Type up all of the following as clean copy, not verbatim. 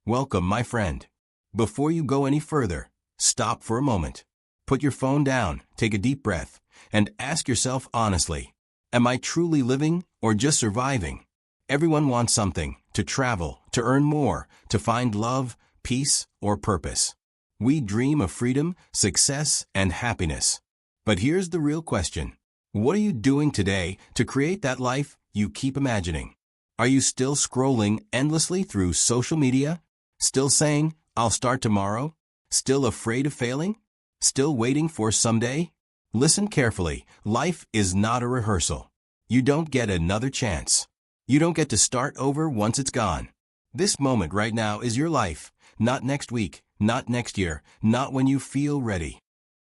Welcome, my friend. Before you go any further, stop for a moment. Put your phone down, take a deep breath, and ask yourself honestly, am I truly living or just surviving? Everyone wants something, to travel, to earn more, to find love, peace, or purpose. We dream of freedom, success, and happiness. But here's the real question. What are you doing today to create that life you keep imagining? Are you still scrolling endlessly through social media? Still saying, I'll start tomorrow? Still afraid of failing? Still waiting for someday? Listen carefully. Life is not a rehearsal. You don't get another chance. You don't get to start over once it's gone. This moment right now is your life, not next week, not next year, not when you feel ready.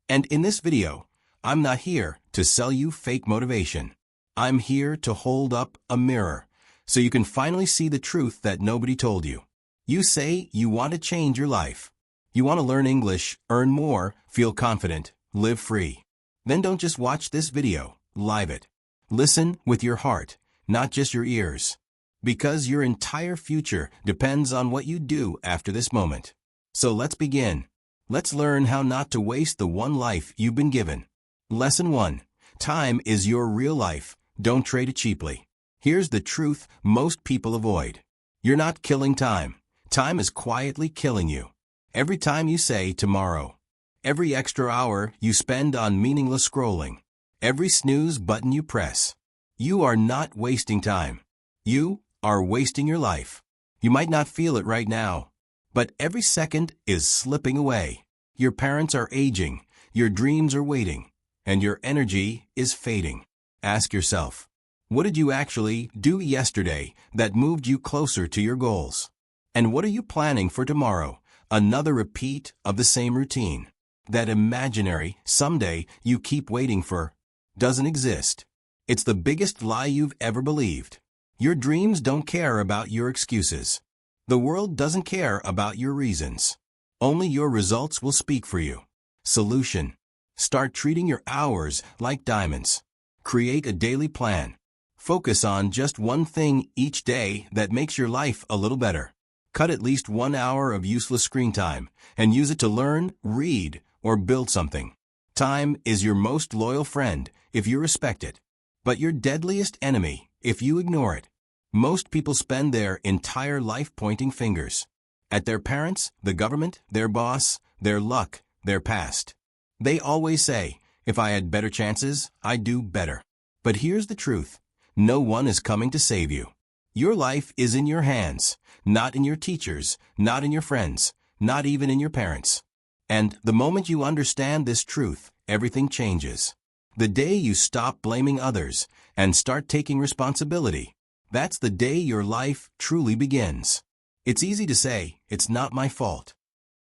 And in this video, I'm not here to sell you fake motivation. I'm here to hold up a mirror so you can finally see the truth that nobody told you. You say you want to change your life. You want to learn English, earn more, feel confident, live free. Then don't just watch this video, live it. Listen with your heart, not just your ears. Because your entire future depends on what you do after this moment. So let's begin. Let's learn how not to waste the one life you've been given. Lesson 1. Time is your real life. Don't trade it cheaply. Here's the truth most people avoid. You're not killing time. Time is quietly killing you. Every time you say tomorrow. Every extra hour you spend on meaningless scrolling. Every snooze button you press. You are not wasting time. You are wasting your life. You might not feel it right now, but every second is slipping away. Your parents are aging, your dreams are waiting, and your energy is fading. Ask yourself, what did you actually do yesterday that moved you closer to your goals? And what are you planning for tomorrow? Another repeat of the same routine. That imaginary someday you keep waiting for doesn't exist. It's the biggest lie you've ever believed. Your dreams don't care about your excuses. The world doesn't care about your reasons. Only your results will speak for you. Solution. Start treating your hours like diamonds. Create a daily plan. Focus on just one thing each day that makes your life a little better. Cut at least 1 hour of useless screen time and use it to learn, read, or build something. Time is your most loyal friend if you respect it, but your deadliest enemy if you ignore it. Most people spend their entire life pointing fingers at their parents, the government, their boss, their luck, their past. They always say, if I had better chances, I'd do better. But here's the truth. No one is coming to save you. Your life is in your hands, not in your teachers, not in your friends, not even in your parents. And the moment you understand this truth, everything changes. The day you stop blaming others and start taking responsibility, that's the day your life truly begins. It's easy to say, it's not my fault.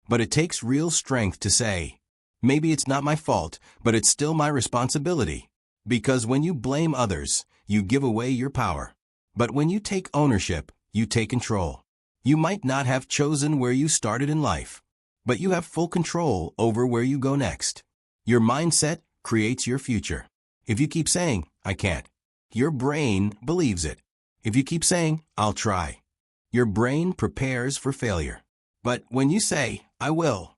But it takes real strength to say, maybe it's not my fault, but it's still my responsibility. Because when you blame others, you give away your power. But when you take ownership, you take control. You might not have chosen where you started in life, but you have full control over where you go next. Your mindset creates your future. If you keep saying, I can't, your brain believes it. If you keep saying, I'll try, your brain prepares for failure. But when you say, I will,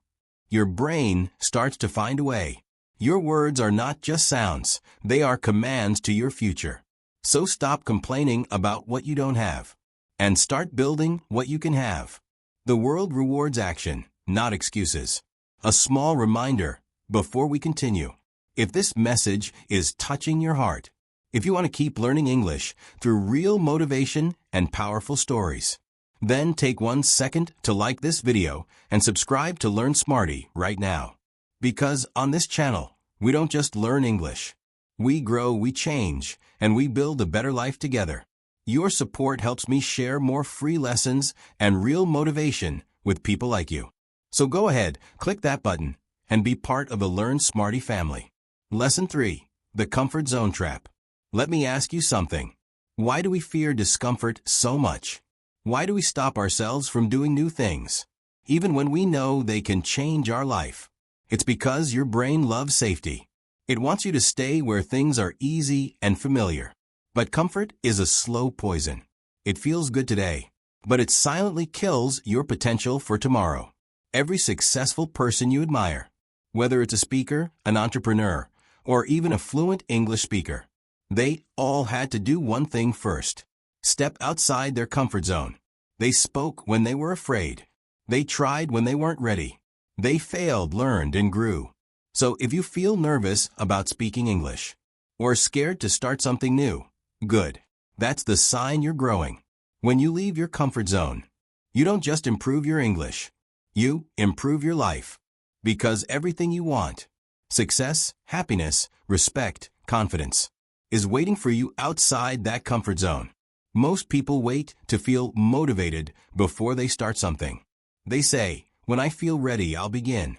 your brain starts to find a way. Your words are not just sounds, they are commands to your future. So stop complaining about what you don't have and start building what you can have. The world rewards action, not excuses. A small reminder before we continue. If this message is touching your heart, if you want to keep learning English through real motivation and powerful stories, then take 1 second to like this video and subscribe to Learn Smarty right now. Because on this channel, we don't just learn English. We grow, we change, and we build a better life together. Your support helps me share more free lessons and real motivation with people like you. So go ahead, click that button, and be part of the Learn Smarty family. Lesson 3. The Comfort Zone Trap. Let me ask you something. Why do we fear discomfort so much? Why do we stop ourselves from doing new things, even when we know they can change our life? It's because your brain loves safety. It wants you to stay where things are easy and familiar. But comfort is a slow poison. It feels good today, but it silently kills your potential for tomorrow. Every successful person you admire, whether it's a speaker, an entrepreneur, or even a fluent English speaker, they all had to do one thing first: step outside their comfort zone. They spoke when they were afraid. They tried when they weren't ready. They failed, learned, and grew. So if you feel nervous about speaking English, or scared to start something new, good. That's the sign you're growing. When you leave your comfort zone, you don't just improve your English, you improve your life. Because everything you want, success, happiness, respect, confidence, is waiting for you outside that comfort zone. Most people wait to feel motivated before they start something. They say, "When I feel ready, I'll begin."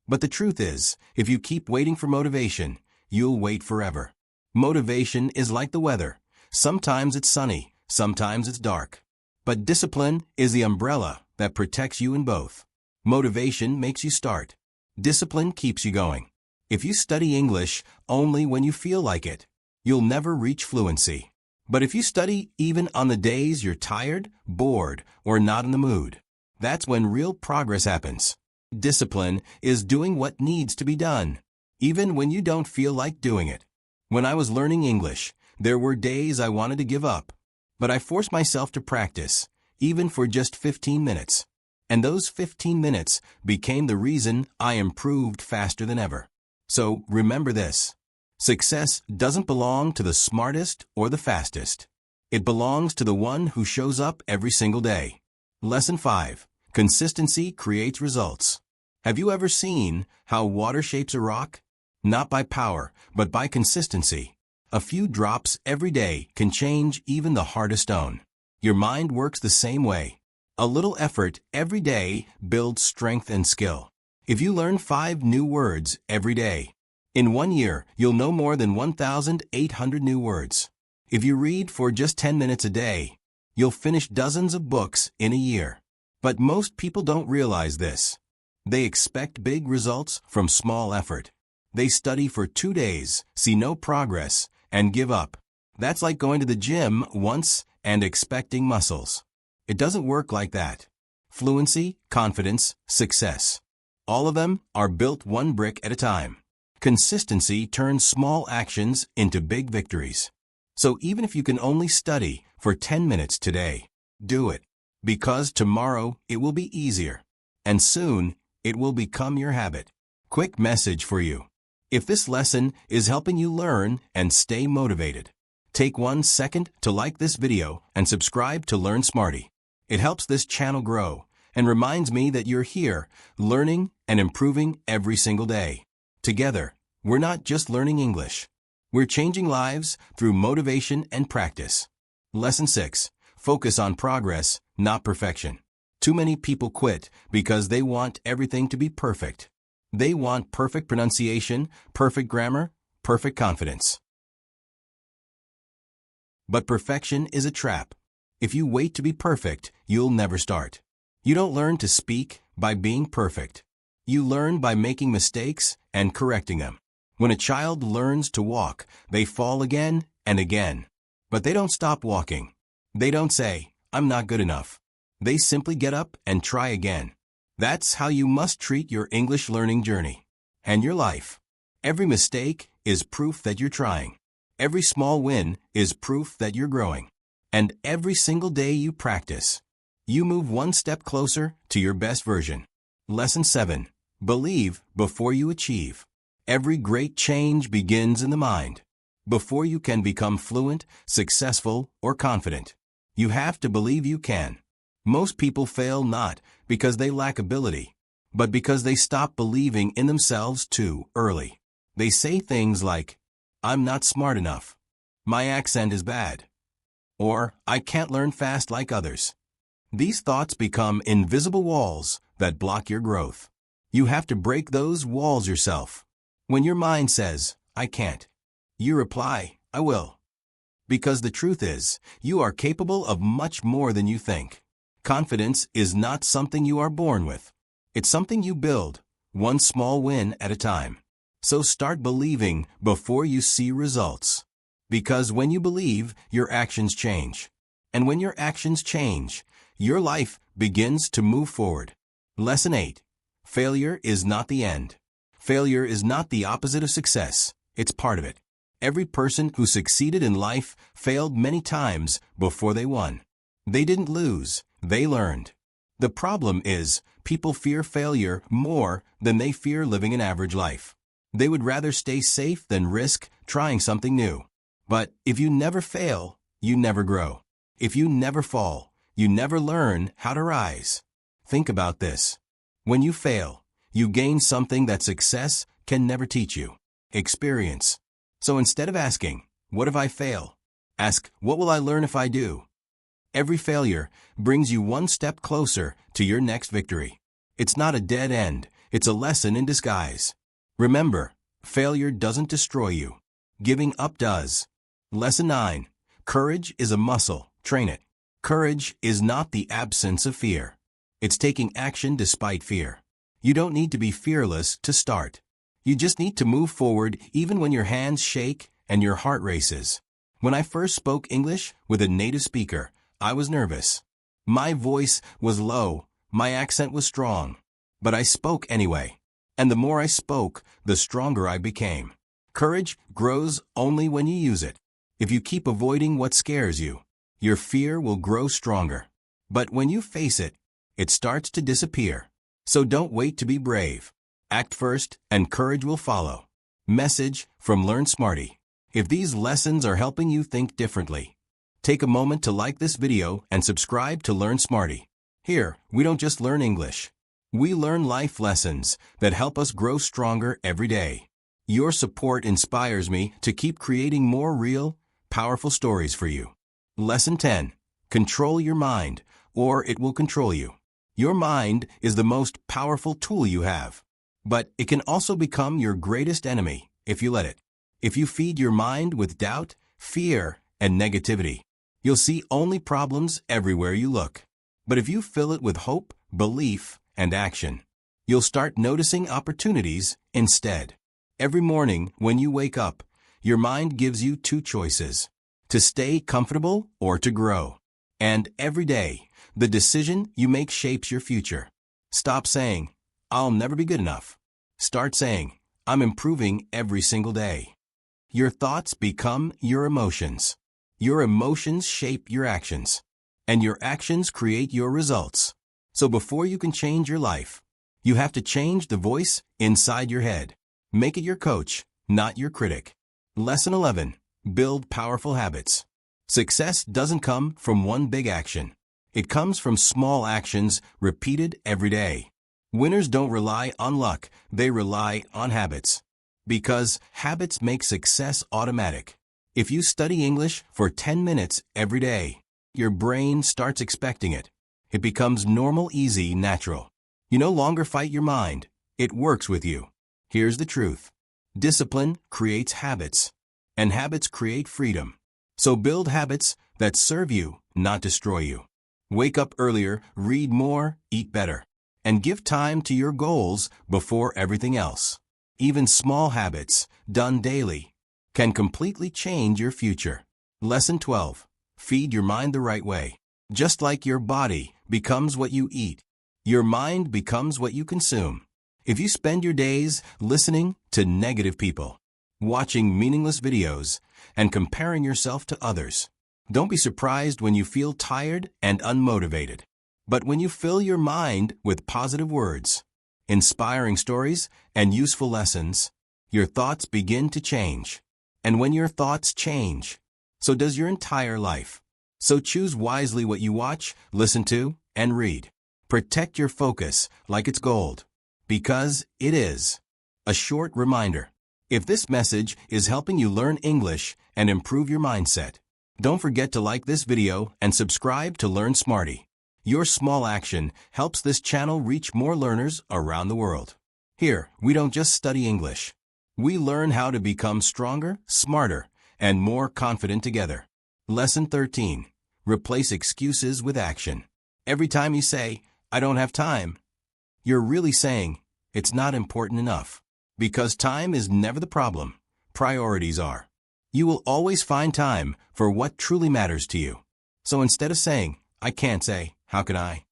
But the truth is, if you keep waiting for motivation, you'll wait forever. Motivation is like the weather. Sometimes it's sunny, sometimes it's dark. But discipline is the umbrella that protects you in both. Motivation makes you start. Discipline keeps you going. If you study English only when you feel like it, you'll never reach fluency. But if you study even on the days you're tired, bored, or not in the mood, that's when real progress happens. Discipline is doing what needs to be done, even when you don't feel like doing it. When I was learning English, there were days I wanted to give up. But I forced myself to practice, even for just 15 minutes. And those 15 minutes became the reason I improved faster than ever. So remember this: success doesn't belong to the smartest or the fastest. It belongs to the one who shows up every single day. Lesson 5. Consistency creates results. Have you ever seen how water shapes a rock? Not by power, but by consistency. A few drops every day can change even the hardest stone. Your mind works the same way. A little effort every day builds strength and skill. If you learn 5 new words every day, in 1 year, you'll know more than 1,800 new words. If you read for just 10 minutes a day, you'll finish dozens of books in a year. But most people don't realize this. They expect big results from small effort. They study for 2 days, see no progress, and give up. That's like going to the gym once and expecting muscles. It doesn't work like that. Fluency, confidence, success. All of them are built one brick at a time. Consistency turns small actions into big victories. So even if you can only study for 10 minutes today, do it. Because tomorrow it will be easier. And soon it will become your habit. Quick message for you. If this lesson is helping you learn and stay motivated, take 1 second to like this video and subscribe to Learn Smarty. It helps this channel grow and reminds me that you're here, learning and improving every single day. Together, we're not just learning English. We're changing lives through motivation and practice. Lesson 6. Focus on progress, not perfection. Too many people quit because they want everything to be perfect. They want perfect pronunciation, perfect grammar, perfect confidence. But perfection is a trap. If you wait to be perfect, you'll never start. You don't learn to speak by being perfect. You learn by making mistakes and correcting them. When a child learns to walk, they fall again and again. But they don't stop walking. They don't say, "I'm not good enough." They simply get up and try again. That's how you must treat your English learning journey and your life. Every mistake is proof that you're trying. Every small win is proof that you're growing. And every single day you practice, you move one step closer to your best version. Lesson 7. Believe before you achieve. Every great change begins in the mind. Before you can become fluent, successful, or confident, you have to believe you can. Most people fail not because they lack ability, but because they stop believing in themselves too early. They say things like, "I'm not smart enough," "My accent is bad," or "I can't learn fast like others." These thoughts become invisible walls that block your growth. You have to break those walls yourself. When your mind says, "I can't," you reply, "I will." Because the truth is, you are capable of much more than you think. Confidence is not something you are born with. It's something you build, one small win at a time. So start believing before you see results. Because when you believe, your actions change. And when your actions change, your life begins to move forward. Lesson 8. Failure is not the end. Failure is not the opposite of success. It's part of it. Every person who succeeded in life failed many times before they won. They didn't lose, they learned. The problem is, people fear failure more than they fear living an average life. They would rather stay safe than risk trying something new. But if you never fail, you never grow. If you never fall, you never learn how to rise. Think about this. When you fail, you gain something that success can never teach you: experience. So instead of asking, "What if I fail?" ask, "What will I learn if I do?" Every failure brings you one step closer to your next victory. It's not a dead end, it's a lesson in disguise. Remember, failure doesn't destroy you. Giving up does. Lesson 9. Courage is a muscle. Train it. Courage is not the absence of fear. It's taking action despite fear. You don't need to be fearless to start. You just need to move forward even when your hands shake and your heart races. When I first spoke English with a native speaker, I was nervous. My voice was low, my accent was strong. But I spoke anyway. And the more I spoke, the stronger I became. Courage grows only when you use it. If you keep avoiding what scares you, your fear will grow stronger. But when you face it, it starts to disappear. So don't wait to be brave. Act first, and courage will follow. Message from Learn Smarty. If these lessons are helping you think differently, take a moment to like this video and subscribe to Learn Smarty. Here, we don't just learn English. We learn life lessons that help us grow stronger every day. Your support inspires me to keep creating more real, powerful stories for you. Lesson 10. Control your mind, or it will control you. Your mind is the most powerful tool you have. But it can also become your greatest enemy if you let it. If you feed your mind with doubt, fear, and negativity, you'll see only problems everywhere you look. But if you fill it with hope, belief, and action, you'll start noticing opportunities instead. Every morning when you wake up, your mind gives you two choices: to stay comfortable or to grow. And every day, the decision you make shapes your future. Stop saying, "I'll never be good enough." Start saying, "I'm improving every single day." Your thoughts become your emotions. Your emotions shape your actions. And your actions create your results. So before you can change your life, you have to change the voice inside your head. Make it your coach, not your critic. Lesson 11. Build powerful habits. Success doesn't come from one big action. It comes from small actions repeated every day. Winners don't rely on luck, they rely on habits. Because habits make success automatic. If you study English for 10 minutes every day, your brain starts expecting it. It becomes normal, easy, natural. You no longer fight your mind. It works with you. Here's the truth. Discipline creates habits, and habits create freedom. So build habits that serve you, not destroy you. Wake up earlier, read more, eat better, and give time to your goals before everything else. Even small habits, done daily, can completely change your future. Lesson 12. Feed your mind the right way. Just like your body becomes what you eat, your mind becomes what you consume. If you spend your days listening to negative people, watching meaningless videos, and comparing yourself to others, don't be surprised when you feel tired and unmotivated. But when you fill your mind with positive words, inspiring stories, and useful lessons, your thoughts begin to change. And when your thoughts change, so does your entire life. So choose wisely what you watch, listen to, and read. Protect your focus like it's gold. Because it is. A short reminder. If this message is helping you learn English and improve your mindset, don't forget to like this video and subscribe to Learn Smarty. Your small action helps this channel reach more learners around the world. Here, we don't just study English. We learn how to become stronger, smarter, and more confident together. Lesson 13. Replace excuses with action. Every time you say, "I don't have time," you're really saying, "It's not important enough." Because time is never the problem. Priorities are. You will always find time for what truly matters to you. So instead of saying, "I can't," say, how can I?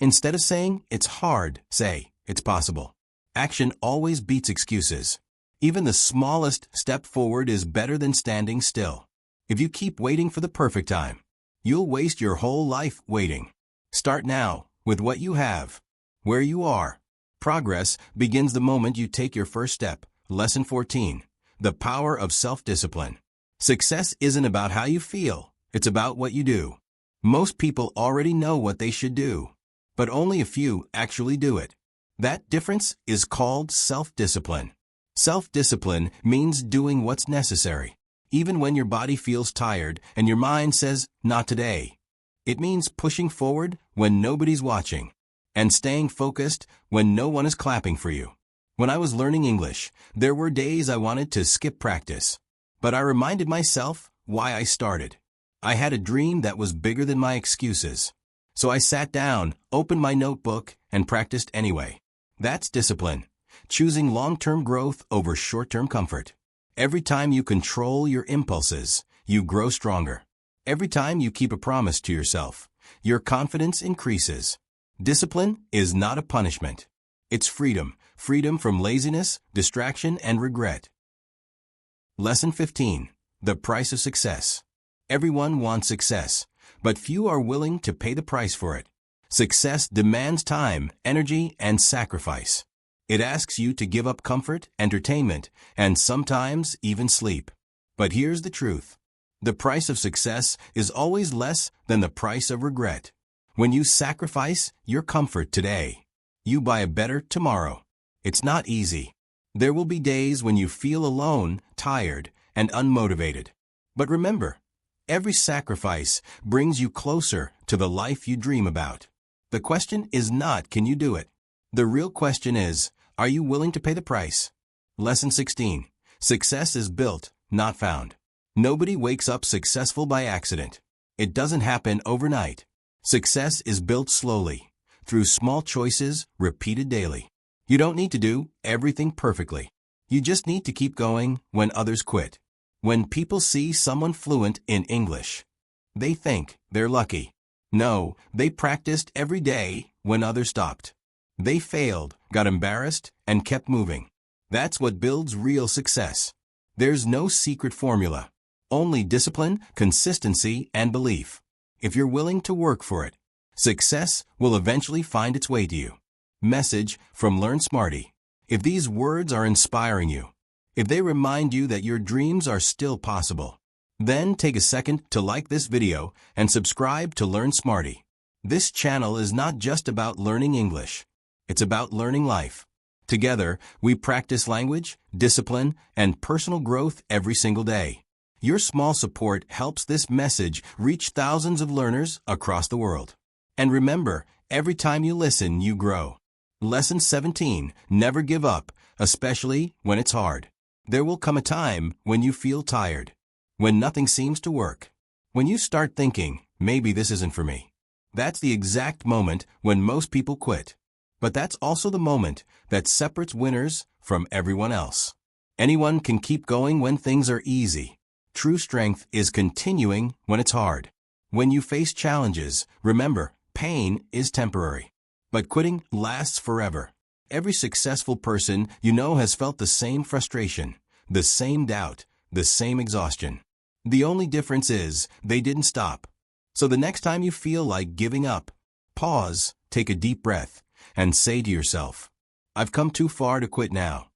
Instead of saying, it's hard, say, it's possible. Action always beats excuses. Even the smallest step forward is better than standing still. If you keep waiting for the perfect time, you'll waste your whole life waiting. Start now, with what you have, where you are. Progress begins the moment you take your first step. Lesson 14. The power of self-discipline. Success isn't about how you feel, it's about what you do. Most people already know what they should do, but only a few actually do it. That difference is called self-discipline. Self-discipline means doing what's necessary, even when your body feels tired and your mind says, not today. It means pushing forward when nobody's watching, and staying focused when no one is clapping for you. When I was learning English, there were days I wanted to skip practice, but I reminded myself why I started. I had a dream that was bigger than my excuses. So I sat down, opened my notebook, and practiced anyway. That's discipline. Choosing long-term growth over short-term comfort. Every time you control your impulses, you grow stronger. Every time you keep a promise to yourself, your confidence increases. Discipline is not a punishment. It's freedom. Freedom from laziness, distraction, and regret. Lesson 15. The price of success. Everyone wants success, but few are willing to pay the price for it. Success demands time, energy, and sacrifice. It asks you to give up comfort, entertainment, and sometimes even sleep. But here's the truth. The price of success is always less than the price of regret. When you sacrifice your comfort today, you buy a better tomorrow. It's not easy. There will be days when you feel alone, tired, and unmotivated. But remember, every sacrifice brings you closer to the life you dream about. The question is not, can you do it? The real question is, are you willing to pay the price? Lesson 16. Success is built, not found. Nobody wakes up successful by accident. It doesn't happen overnight. Success is built slowly, through small choices repeated daily. You don't need to do everything perfectly. You just need to keep going when others quit. When people see someone fluent in English, they think they're lucky. No, they practiced every day when others stopped. They failed, got embarrassed, and kept moving. That's what builds real success. There's no secret formula. Only discipline, consistency, and belief. If you're willing to work for it, success will eventually find its way to you. Message from Learn Smarty. If these words are inspiring you, if they remind you that your dreams are still possible, then take a second to like this video and subscribe to Learn Smarty. This channel is not just about learning English. It's about learning life. Together, we practice language, discipline, and personal growth every single day. Your small support helps this message reach thousands of learners across the world. And remember, every time you listen, you grow. Lesson 17. Never give up, especially when it's hard. There will come a time when you feel tired, when nothing seems to work, when you start thinking, maybe this isn't for me. That's the exact moment when most people quit. But that's also the moment that separates winners from everyone else. Anyone can keep going when things are easy. True strength is continuing when it's hard. When you face challenges, remember, pain is temporary, but quitting lasts forever. Every successful person you know has felt the same frustration, the same doubt, the same exhaustion. The only difference is they didn't stop. So the next time you feel like giving up, pause, take a deep breath, and say to yourself, I've come too far to quit now.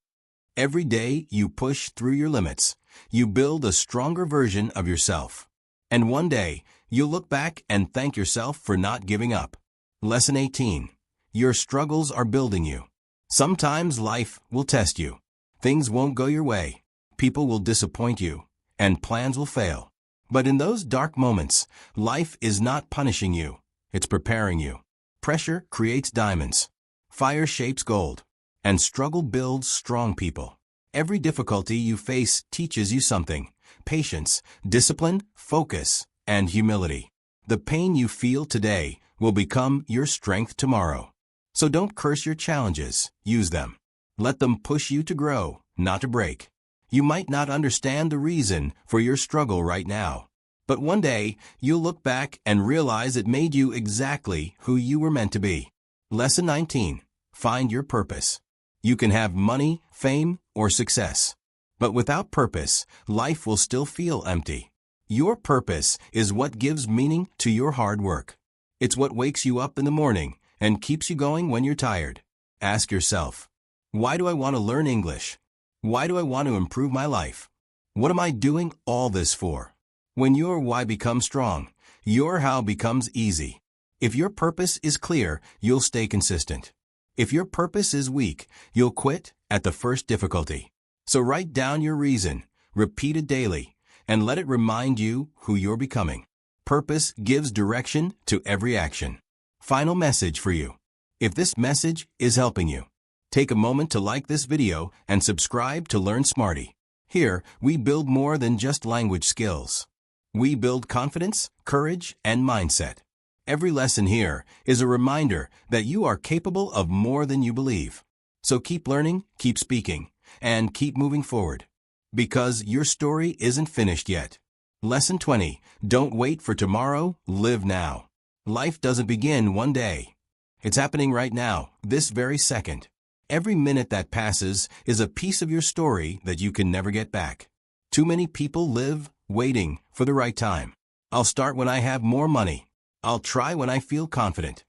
Every day you push through your limits, you build a stronger version of yourself. And one day, you'll look back and thank yourself for not giving up. Lesson 18. Your struggles are building you. Sometimes life will test you. Things won't go your way. People will disappoint you, and plans will fail. But in those dark moments, life is not punishing you. It's preparing you. Pressure creates diamonds. Fire shapes gold. And struggle builds strong people. Every difficulty you face teaches you something. Patience, discipline, focus, and humility. The pain you feel today will become your strength tomorrow. So don't curse your challenges. Use them. Let them push you to grow, not to break. You might not understand the reason for your struggle right now, But one day, you'll look back and realize it made you exactly who you were meant to be. Lesson 19. Find your purpose. You can have money, fame, or success. But without purpose, life will still feel empty. Your purpose is what gives meaning to your hard work. It's what wakes you up in the morning and keeps you going when you're tired. Ask yourself, why do I want to learn English? Why do I want to improve my life? What am I doing all this for? When your why becomes strong, your how becomes easy. If your purpose is clear, you'll stay consistent. If your purpose is weak, you'll quit at the first difficulty. So write down your reason, repeat it daily, and let it remind you who you're becoming. Purpose gives direction to every action. Final message for you. If this message is helping you, take a moment to like this video and subscribe to Learn Smarty. Here, we build more than just language skills. We build confidence, courage, and mindset. Every lesson here is a reminder that you are capable of more than you believe. So keep learning, keep speaking, and keep moving forward. Because your story isn't finished yet. Lesson 20. Don't wait for tomorrow, live now. Life doesn't begin one day. It's happening right now, this very second. Every minute that passes is a piece of your story that you can never get back. Too many people live waiting for the right time. I'll start when I have more money. I'll try when I feel confident.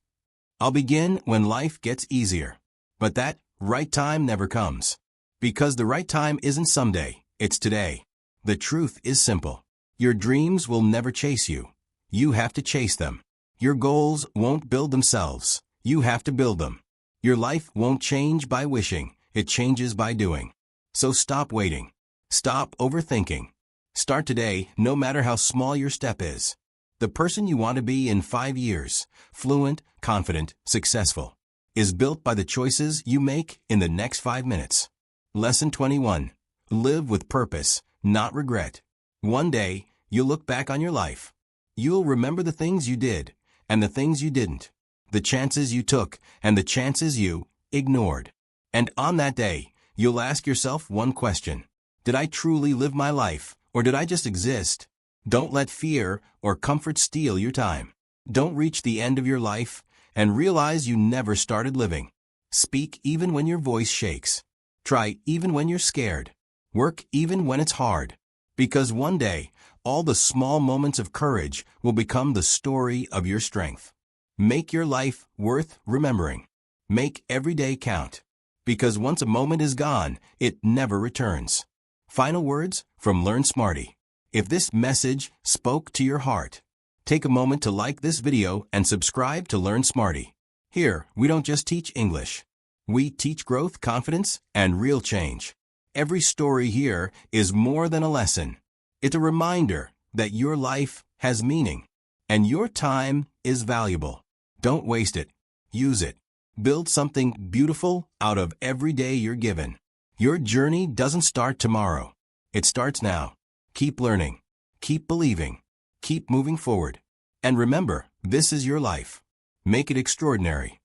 I'll begin when life gets easier. But that right time never comes. Because the right time isn't someday, it's today. The truth is simple. Your dreams will never chase you. You have to chase them. Your goals won't build themselves. You have to build them. Your life won't change by wishing. It changes by doing. So stop waiting. Stop overthinking. Start today, no matter how small your step is. The person you want to be in 5 years, fluent, confident, successful, is built by the choices you make in the next 5 minutes. Lesson 21. Live with purpose, not regret. One day, you'll look back on your life. You'll remember the things you did and the things you didn't, the chances you took and the chances you ignored. And on that day, you'll ask yourself one question. Did I truly live my life, or did I just exist? Don't let fear or comfort steal your time. Don't reach the end of your life and realize you never started living. Speak even when your voice shakes. Try even when you're scared. Work even when it's hard. Because one day, all the small moments of courage will become the story of your strength. Make your life worth remembering. Make every day count. Because once a moment is gone, it never returns. Final words from Learn Smarty. If this message spoke to your heart, take a moment to like this video and subscribe to Learn Smarty. Here, we don't just teach English. We teach growth, confidence, and real change. Every story here is more than a lesson. It's a reminder that your life has meaning, and your time is valuable. Don't waste it. Use it. Build something beautiful out of every day you're given. Your journey doesn't start tomorrow. It starts now. Keep learning. Keep believing. Keep moving forward. And remember, this is your life. Make it extraordinary.